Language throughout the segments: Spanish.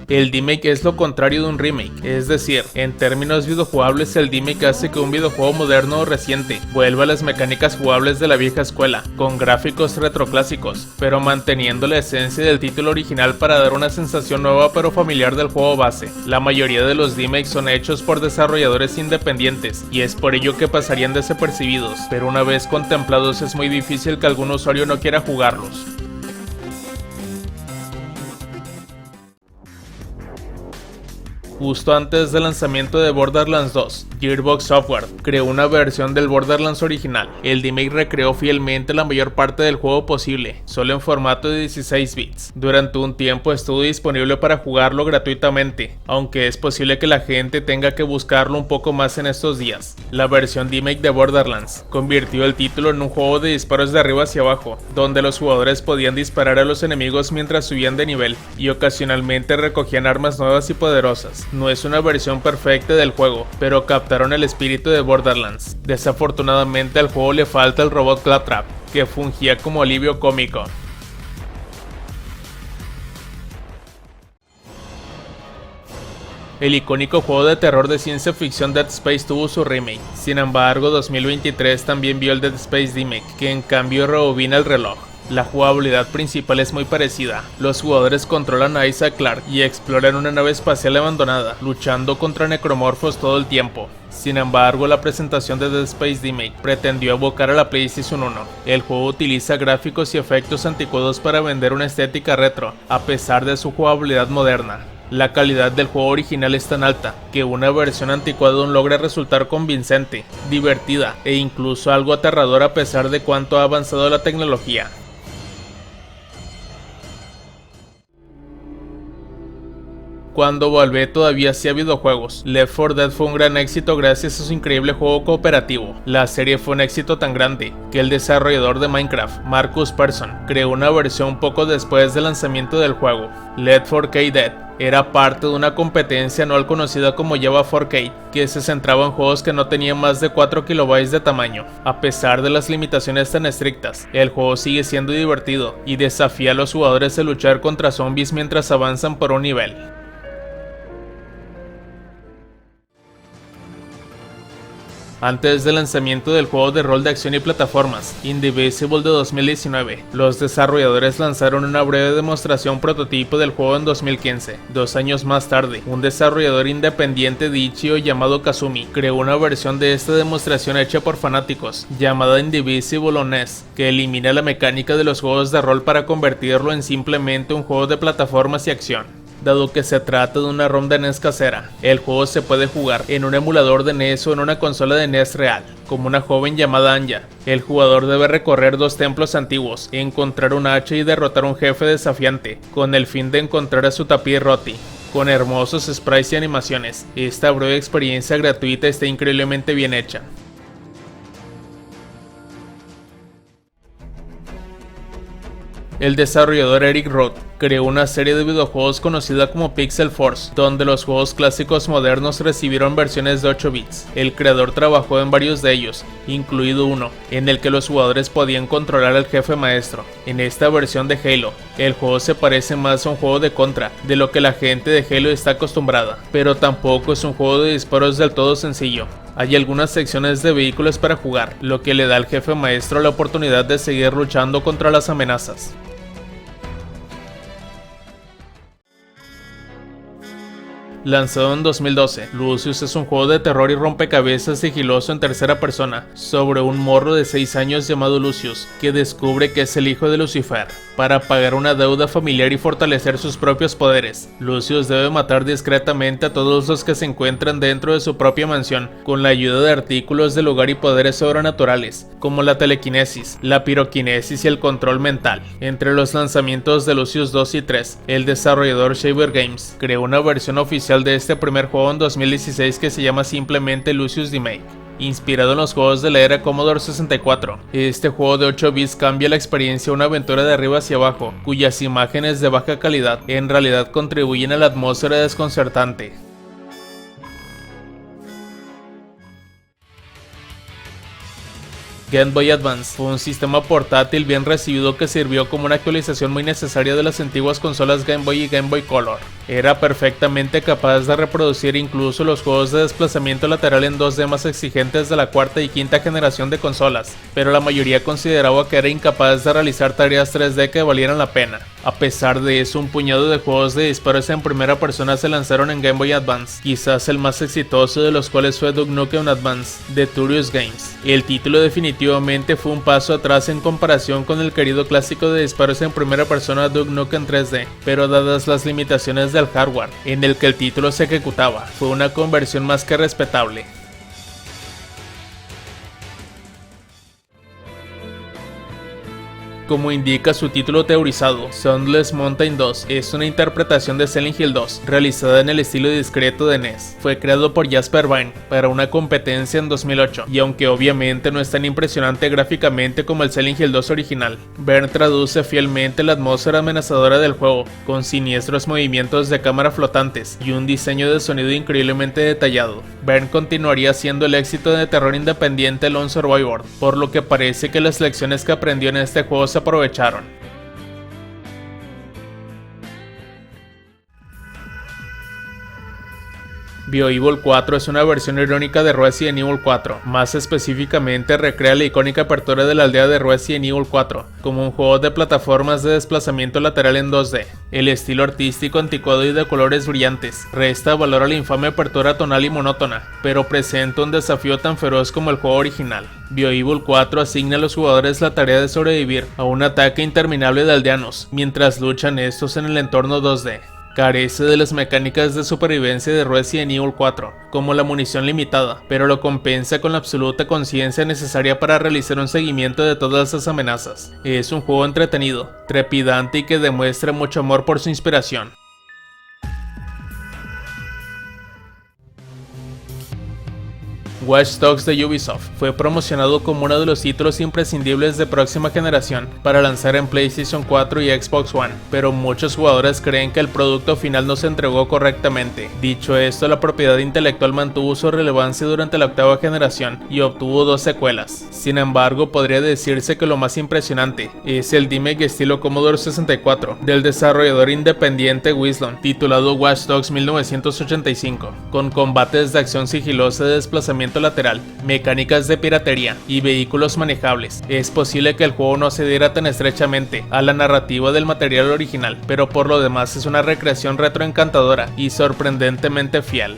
El DMake es lo contrario de un remake, es decir, en términos videojugables el DMake hace que un videojuego moderno o reciente vuelva a las mecánicas jugables de la vieja escuela, con gráficos retroclásicos, pero manteniendo la esencia del título original para dar una sensación nueva pero familiar del juego base. La mayoría de los remakes son hechos por desarrolladores independientes y es por ello que pasarían desapercibidos, pero una vez contemplados es muy difícil que algún usuario no quiera jugarlos. Justo antes del lanzamiento de Borderlands 2, Gearbox Software creó una versión del Borderlands original. El remake recreó fielmente la mayor parte del juego posible, solo en formato de 16 bits. Durante un tiempo estuvo disponible para jugarlo gratuitamente, aunque es posible que la gente tenga que buscarlo un poco más en estos días. La versión remake de Borderlands convirtió el título en un juego de disparos de arriba hacia abajo, donde los jugadores podían disparar a los enemigos mientras subían de nivel, y ocasionalmente recogían armas nuevas y poderosas. No es una versión perfecta del juego, pero captaron el espíritu de Borderlands. Desafortunadamente al juego le falta el robot Claptrap, que fungía como alivio cómico. El icónico juego de terror de ciencia ficción Dead Space tuvo su remake. Sin embargo, 2023 también vio el Dead Space remake, que en cambio rebobina el reloj. La jugabilidad principal es muy parecida. Los jugadores controlan a Isaac Clarke y exploran una nave espacial abandonada, luchando contra necromorfos todo el tiempo. Sin embargo, la presentación de Dead Space remake pretendió evocar a la PlayStation 1. El juego utiliza gráficos y efectos anticuados para vender una estética retro, a pesar de su jugabilidad moderna. La calidad del juego original es tan alta que una versión anticuada aún logra resultar convincente, divertida e incluso algo aterradora a pesar de cuánto ha avanzado la tecnología. Cuando Valve todavía hacía videojuegos, Left 4 Dead fue un gran éxito gracias a su increíble juego cooperativo. La serie fue un éxito tan grande que el desarrollador de Minecraft, Marcus Persson, creó una versión poco después del lanzamiento del juego. Left 4 Dead era parte de una competencia anual conocida como Java 4K, que se centraba en juegos que no tenían más de 4 KB de tamaño. A pesar de las limitaciones tan estrictas, el juego sigue siendo divertido y desafía a los jugadores a luchar contra zombies mientras avanzan por un nivel. Antes del lanzamiento del juego de rol de acción y plataformas, Indivisible de 2019, los desarrolladores lanzaron una breve demostración prototipo del juego en 2015. 2 años más tarde, un desarrollador independiente de Itch.io llamado Kazumi creó una versión de esta demostración hecha por fanáticos, llamada Indivisible on NES, que elimina la mecánica de los juegos de rol para convertirlo en simplemente un juego de plataformas y acción. Dado que se trata de una ROM de NES casera, el juego se puede jugar en un emulador de NES o en una consola de NES real, como una joven llamada Anya. El jugador debe recorrer 2 templos antiguos, encontrar un hacha y derrotar a un jefe desafiante, con el fin de encontrar a su tapiz Roti. Con hermosos sprites y animaciones, esta breve experiencia gratuita está increíblemente bien hecha. El desarrollador Eric Roth creó una serie de videojuegos conocida como Pixel Force, donde los juegos clásicos modernos recibieron versiones de 8 bits. El creador trabajó en varios de ellos, incluido uno, en el que los jugadores podían controlar al jefe maestro. En esta versión de Halo, el juego se parece más a un juego de Contra, de lo que la gente de Halo está acostumbrada, pero tampoco es un juego de disparos del todo sencillo. Hay algunas secciones de vehículos para jugar, lo que le da al jefe maestro la oportunidad de seguir luchando contra las amenazas. Lanzado en 2012, Lucius es un juego de terror y rompecabezas sigiloso en tercera persona, sobre un morro de 6 años llamado Lucius, que descubre que es el hijo de Lucifer. Para pagar una deuda familiar y fortalecer sus propios poderes, Lucius debe matar discretamente a todos los que se encuentran dentro de su propia mansión, con la ayuda de artículos del hogar y poderes sobrenaturales, como la telequinesis, la piroquinesis y el control mental. Entre los lanzamientos de Lucius 2 y 3, el desarrollador Shaver Games creó una versión oficial de este primer juego en 2016 que se llama simplemente Lucius Remake, inspirado en los juegos de la era Commodore 64. Este juego de 8 bits cambia la experiencia a una aventura de arriba hacia abajo, cuyas imágenes de baja calidad en realidad contribuyen a la atmósfera desconcertante. Game Boy Advance fue un sistema portátil bien recibido que sirvió como una actualización muy necesaria de las antiguas consolas Game Boy y Game Boy Color. Era perfectamente capaz de reproducir incluso los juegos de desplazamiento lateral en 2D más exigentes de la cuarta y quinta generación de consolas, pero la mayoría consideraba que era incapaz de realizar tareas 3D que valieran la pena. A pesar de eso, un puñado de juegos de disparos en primera persona se lanzaron en Game Boy Advance, quizás el más exitoso de los cuales fue Duke Nukem Advance, de Turrius Games. El título definitivamente fue un paso atrás en comparación con el querido clásico de disparos en primera persona Duke Nukem 3D, pero dadas las limitaciones del hardware en el que el título se ejecutaba, fue una conversión más que respetable. Como indica su título teorizado, Soundless Mountain 2 es una interpretación de Silent Hill 2, realizada en el estilo discreto de NES. Fue creado por Jasper Vine para una competencia en 2008, y aunque obviamente no es tan impresionante gráficamente como el Silent Hill 2 original, Verne traduce fielmente la atmósfera amenazadora del juego, con siniestros movimientos de cámara flotantes y un diseño de sonido increíblemente detallado. Verne continuaría siendo el éxito de terror independiente Lone Survivor, por lo que parece que las lecciones que aprendió en este juego se aprovecharon. BioEvil 4 es una versión irónica de Resident Evil 4, más específicamente recrea la icónica apertura de la aldea de Resident Evil 4, como un juego de plataformas de desplazamiento lateral en 2D. El estilo artístico anticuado y de colores brillantes resta valor a la infame apertura tonal y monótona, pero presenta un desafío tan feroz como el juego original. BioEvil 4 asigna a los jugadores la tarea de sobrevivir a un ataque interminable de aldeanos, mientras luchan estos en el entorno 2D. Carece de las mecánicas de supervivencia de Resident Evil 4, como la munición limitada, pero lo compensa con la absoluta conciencia necesaria para realizar un seguimiento de todas las amenazas. Es un juego entretenido, trepidante y que demuestra mucho amor por su inspiración. Watch Dogs de Ubisoft fue promocionado como uno de los títulos imprescindibles de próxima generación para lanzar en PlayStation 4 y Xbox One, pero muchos jugadores creen que el producto final no se entregó correctamente. Dicho esto, la propiedad intelectual mantuvo su relevancia durante la octava generación y obtuvo 2 secuelas. Sin embargo, podría decirse que lo más impresionante es el remake estilo Commodore 64 del desarrollador independiente Wisdom, titulado Watch Dogs 1985, con combates de acción sigilosa de desplazamiento lateral, mecánicas de piratería y vehículos manejables. Es posible que el juego no se adhiera tan estrechamente a la narrativa del material original, pero por lo demás es una recreación retro encantadora y sorprendentemente fiel.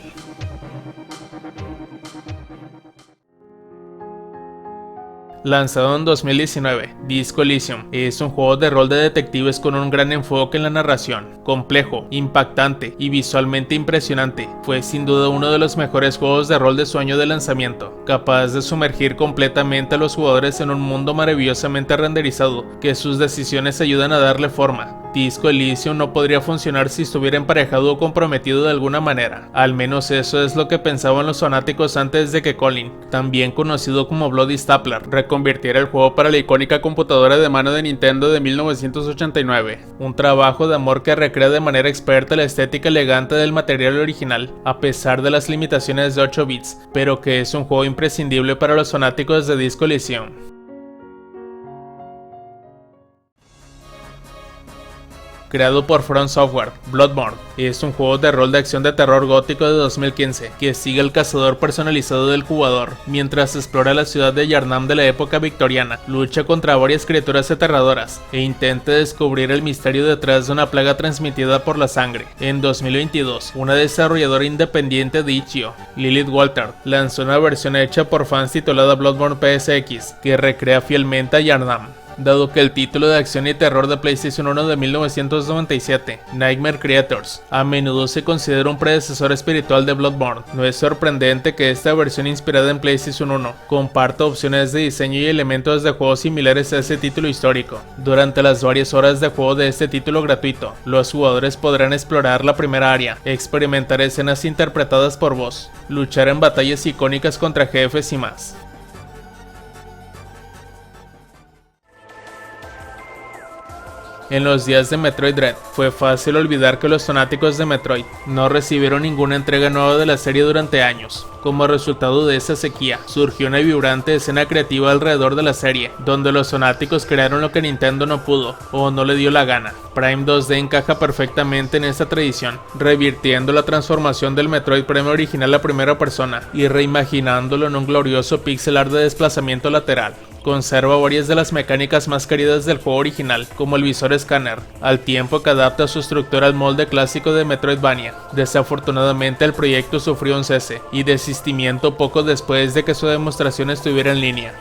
Lanzado en 2019, Disco Elysium es un juego de rol de detectives con un gran enfoque en la narración, complejo, impactante y visualmente impresionante. Fue sin duda uno de los mejores juegos de rol de su año de lanzamiento, capaz de sumergir completamente a los jugadores en un mundo maravillosamente renderizado, que sus decisiones ayudan a darle forma. Disco Elysium no podría funcionar si estuviera emparejado o comprometido de alguna manera. Al menos eso es lo que pensaban los fanáticos antes de que Colin, también conocido como Bloody Stapler, reconvirtiera el juego para la icónica computadora de mano de Nintendo de 1989. Un trabajo de amor que recrea de manera experta la estética elegante del material original, a pesar de las limitaciones de 8 bits, pero que es un juego imprescindible para los fanáticos de Disco Elysium. Creado por From Software, Bloodborne es un juego de rol de acción de terror gótico de 2015 que sigue al cazador personalizado del jugador mientras explora la ciudad de Yharnam de la época victoriana, lucha contra varias criaturas aterradoras e intenta descubrir el misterio detrás de una plaga transmitida por la sangre. En 2022, una desarrolladora independiente de Itch.io, Lilith Walter, lanzó una versión hecha por fans titulada Bloodborne PSX que recrea fielmente a Yharnam. Dado que el título de acción y terror de PlayStation 1 de 1997, Nightmare Creators, a menudo se considera un predecesor espiritual de Bloodborne, no es sorprendente que esta versión inspirada en PlayStation 1 comparta opciones de diseño y elementos de juego similares a ese título histórico. Durante las varias horas de juego de este título gratuito, los jugadores podrán explorar la primera área, experimentar escenas interpretadas por voz, luchar en batallas icónicas contra jefes y más. En los días de Metroid Dread, fue fácil olvidar que los fanáticos de Metroid no recibieron ninguna entrega nueva de la serie durante años. Como resultado de esa sequía, surgió una vibrante escena creativa alrededor de la serie, donde los fanáticos crearon lo que Nintendo no pudo, o no le dio la gana. Prime 2D encaja perfectamente en esta tradición, revirtiendo la transformación del Metroid Prime original a primera persona, y reimaginándolo en un glorioso pixel art de desplazamiento lateral. Conserva varias de las mecánicas más queridas del juego original, como el visor escáner, al tiempo que adapta su estructura al molde clásico de Metroidvania. Desafortunadamente el proyecto sufrió un cese y desistimiento poco después de que su demostración estuviera en línea.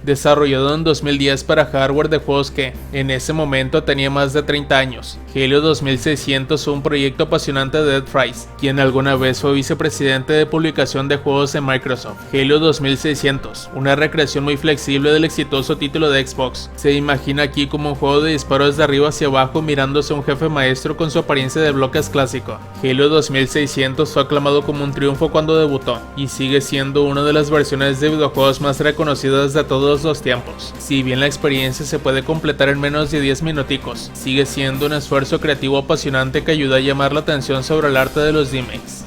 Desarrollado en 2010 para hardware de juegos que, en ese momento, tenía más de 30 años. Helio 2600 fue un proyecto apasionante de Ed Fries, quien alguna vez fue vicepresidente de publicación de juegos en Microsoft. Helio 2600, una recreación muy flexible del exitoso título de Xbox. Se imagina aquí como un juego de disparos de arriba hacia abajo mirándose a un jefe maestro con su apariencia de bloques clásico. Helio 2600 fue aclamado como un triunfo cuando debutó, y sigue siendo una de las versiones de videojuegos más reconocidas de todos los tiempos. Si bien la experiencia se puede completar en menos de 10 minuticos, sigue siendo un esfuerzo creativo apasionante que ayuda a llamar la atención sobre el arte de los remakes.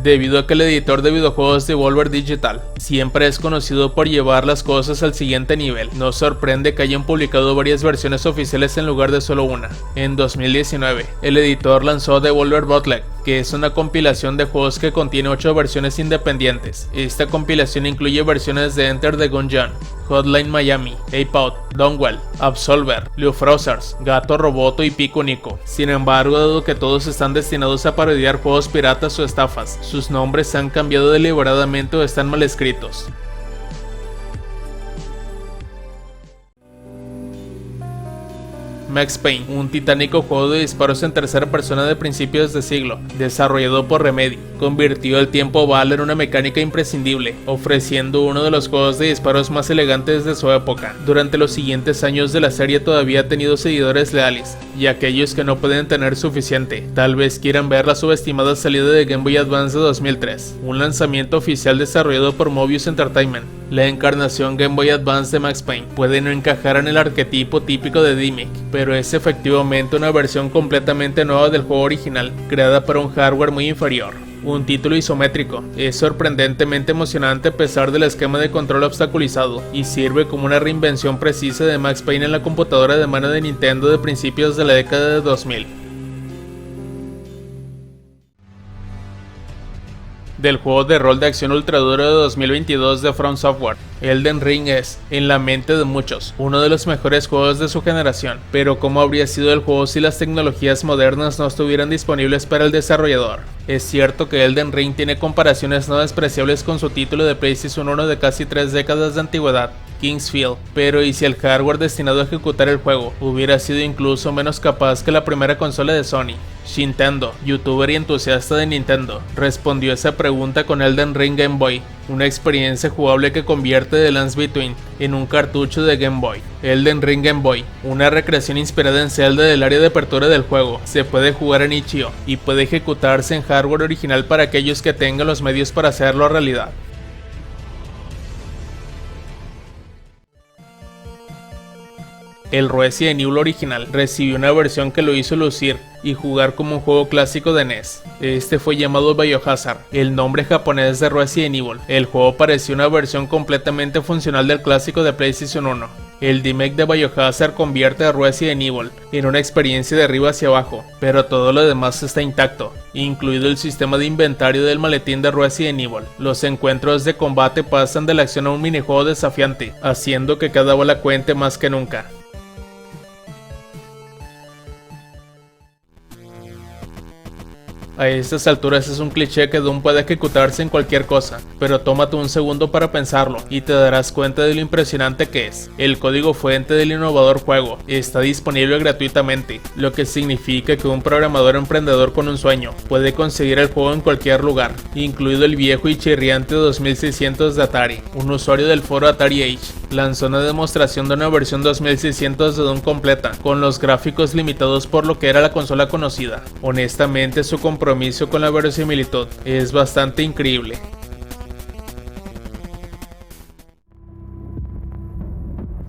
Debido a que el editor de videojuegos Devolver Digital siempre es conocido por llevar las cosas al siguiente nivel, no sorprende que hayan publicado varias versiones oficiales en lugar de solo una. En 2019, el editor lanzó Devolver Bootleg, que es una compilación de juegos que contiene 8 versiones independientes. Esta compilación incluye versiones de Enter the Gungeon, Hotline Miami, Ape Out, Dawnwell, Absolver, Leofrozers, Gato Roboto y Pico Nico. Sin embargo, dado que todos están destinados a parodiar juegos piratas o estafas, sus nombres se han cambiado deliberadamente o están mal escritos. Max Payne, un titánico juego de disparos en tercera persona de principios de siglo, desarrollado por Remedy, convirtió el tiempo bala en una mecánica imprescindible, ofreciendo uno de los juegos de disparos más elegantes de su época. Durante los siguientes años de la serie todavía ha tenido seguidores leales, y aquellos que no pueden tener suficiente, tal vez quieran ver la subestimada salida de Game Boy Advance de 2003, un lanzamiento oficial desarrollado por Mobius Entertainment. La encarnación Game Boy Advance de Max Payne puede no encajar en el arquetipo típico de DMake, pero es efectivamente una versión completamente nueva del juego original, creada para un hardware muy inferior. Un título isométrico, es sorprendentemente emocionante a pesar del esquema de control obstaculizado, y sirve como una reinvención precisa de Max Payne en la computadora de mano de Nintendo de principios de la década de 2000. Del juego de rol de acción ultraduro de 2022 de From Software, Elden Ring es, en la mente de muchos, uno de los mejores juegos de su generación, pero ¿cómo habría sido el juego si las tecnologías modernas no estuvieran disponibles para el desarrollador? Es cierto que Elden Ring tiene comparaciones no despreciables con su título de PlayStation 1 de casi 3 décadas de antigüedad, King's Field, pero ¿y si el hardware destinado a ejecutar el juego hubiera sido incluso menos capaz que la primera consola de Sony? Shintendo, youtuber y entusiasta de Nintendo, respondió esa pregunta con Elden Ring Game Boy, una experiencia jugable que convierte The Lands Between en un cartucho de Game Boy. Elden Ring Game Boy, una recreación inspirada en Zelda del área de apertura del juego, se puede jugar en itch.io y puede ejecutarse en hardware original para aquellos que tengan los medios para hacerlo realidad. El Resident Evil original recibió una versión que lo hizo lucir y jugar como un juego clásico de NES. Este fue llamado Biohazard, el nombre japonés de Resident Evil. El juego parecía una versión completamente funcional del clásico de PlayStation 1. El remake de Biohazard convierte a Resident Evil en una experiencia de arriba hacia abajo, pero todo lo demás está intacto, incluido el sistema de inventario del maletín de Resident Evil. Los encuentros de combate pasan de la acción a un minijuego desafiante, haciendo que cada bola cuente más que nunca. A estas alturas es un cliché que Doom puede ejecutarse en cualquier cosa, pero tómate un segundo para pensarlo y te darás cuenta de lo impresionante que es. El código fuente del innovador juego está disponible gratuitamente, lo que significa que un programador emprendedor con un sueño puede conseguir el juego en cualquier lugar, incluido el viejo y chirriante 2600 de Atari. Un usuario del foro Atari Age lanzó una demostración de una versión 2600 de Doom completa, con los gráficos limitados por lo que era la consola conocida. Honestamente, su compromiso con la verosimilitud es bastante increíble.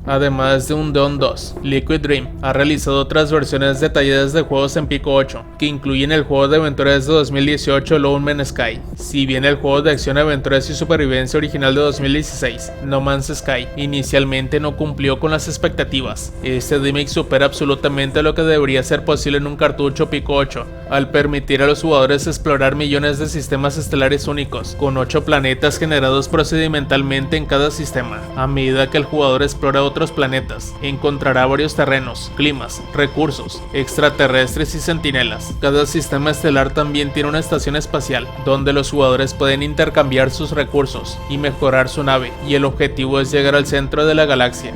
Además de Undawn 2, Liquid Dream ha realizado otras versiones detalladas de juegos en Pico 8, que incluyen el juego de aventuras de 2018 Lone Man's Sky. Si bien el juego de acción, aventuras y supervivencia original de 2016, No Man's Sky, inicialmente no cumplió con las expectativas, este remake supera absolutamente lo que debería ser posible en un cartucho Pico 8, al permitir a los jugadores explorar millones de sistemas estelares únicos, con 8 planetas generados procedimentalmente en cada sistema. A medida que el jugador explora otros planetas, encontrará varios terrenos, climas, recursos, extraterrestres y centinelas. Cada sistema estelar también tiene una estación espacial, donde los jugadores pueden intercambiar sus recursos y mejorar su nave, y el objetivo es llegar al centro de la galaxia.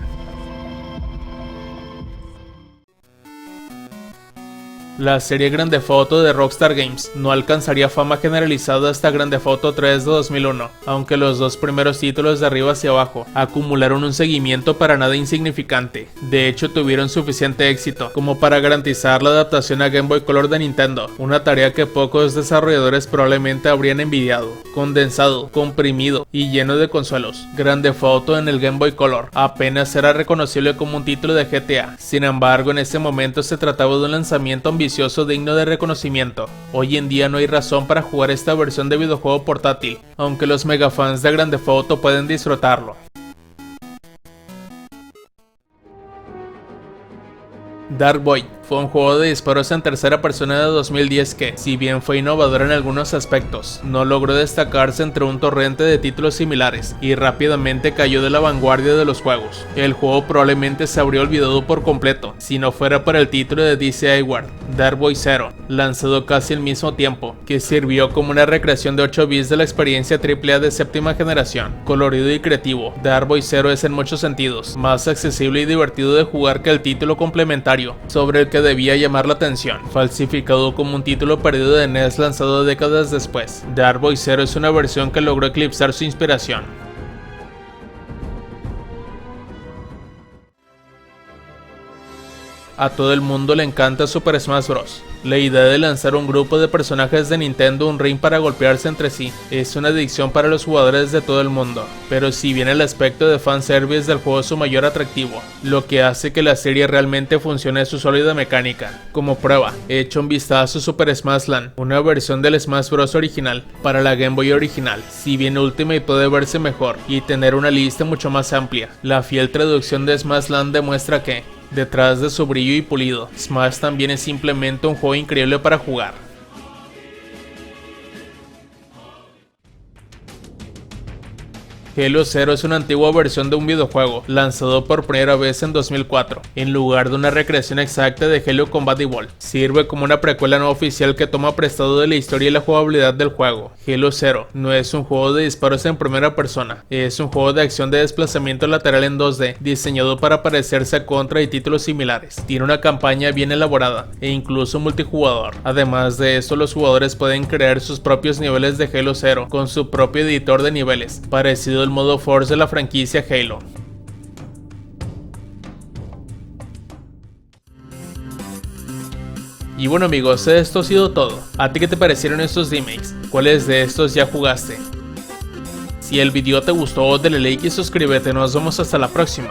La serie Grand Theft Auto de Rockstar Games no alcanzaría fama generalizada hasta Grand Theft Auto 3 de 2001, aunque los dos primeros títulos de arriba hacia abajo acumularon un seguimiento para nada insignificante. De hecho, tuvieron suficiente éxito como para garantizar la adaptación a Game Boy Color de Nintendo, una tarea que pocos desarrolladores probablemente habrían envidiado. Condensado, comprimido y lleno de consuelos, Grand Theft Auto en el Game Boy Color apenas era reconocible como un título de GTA. Sin embargo, en ese momento se trataba de un lanzamiento ambicioso digno de reconocimiento. Hoy en día no hay razón para jugar esta versión de videojuego portátil, aunque los megafans de Grand Theft Auto pueden disfrutarlo. Dark Void fue un juego de disparos en tercera persona de 2010 que, si bien fue innovador en algunos aspectos, no logró destacarse entre un torrente de títulos similares y rápidamente cayó de la vanguardia de los juegos. El juego probablemente se habría olvidado por completo si no fuera por el título de DC Award, Dark Void Zero, lanzado casi al mismo tiempo, que sirvió como una recreación de 8 bits de la experiencia AAA de séptima generación. Colorido y creativo, Dark Void Zero es en muchos sentidos más accesible y divertido de jugar que el título complementario, sobre el que debía llamar la atención, falsificado como un título perdido de NES lanzado décadas después. Dark Void Zero es una versión que logró eclipsar su inspiración. A todo el mundo le encanta Super Smash Bros. La idea de lanzar un grupo de personajes de Nintendo un ring para golpearse entre sí es una adicción para los jugadores de todo el mundo, pero si bien el aspecto de fanservice del juego es su mayor atractivo, lo que hace que la serie realmente funcione es su sólida mecánica. Como prueba, he hecho un vistazo a Super Smash Land, una versión del Smash Bros. Original para la Game Boy original. Si bien Ultimate puede verse mejor y tener una lista mucho más amplia, la fiel traducción de Smash Land demuestra que, detrás de su brillo y pulido, Smash también es simplemente un juego increíble para jugar. Halo 0 es una antigua versión de un videojuego, lanzado por primera vez en 2004, en lugar de una recreación exacta de Halo Combat Evolved. Sirve como una precuela no oficial que toma prestado de la historia y la jugabilidad del juego. Halo 0 no es un juego de disparos en primera persona, es un juego de acción de desplazamiento lateral en 2D, diseñado para parecerse a Contra y títulos similares. Tiene una campaña bien elaborada, e incluso multijugador. Además de esto, los jugadores pueden crear sus propios niveles de Halo 0, con su propio editor de niveles, parecido al modo Force de la franquicia Halo. Y bueno amigos, esto ha sido todo. ¿A ti qué te parecieron estos remakes? ¿Cuáles de estos ya jugaste? Si el video te gustó, dale like y suscríbete. Nos vemos hasta la próxima.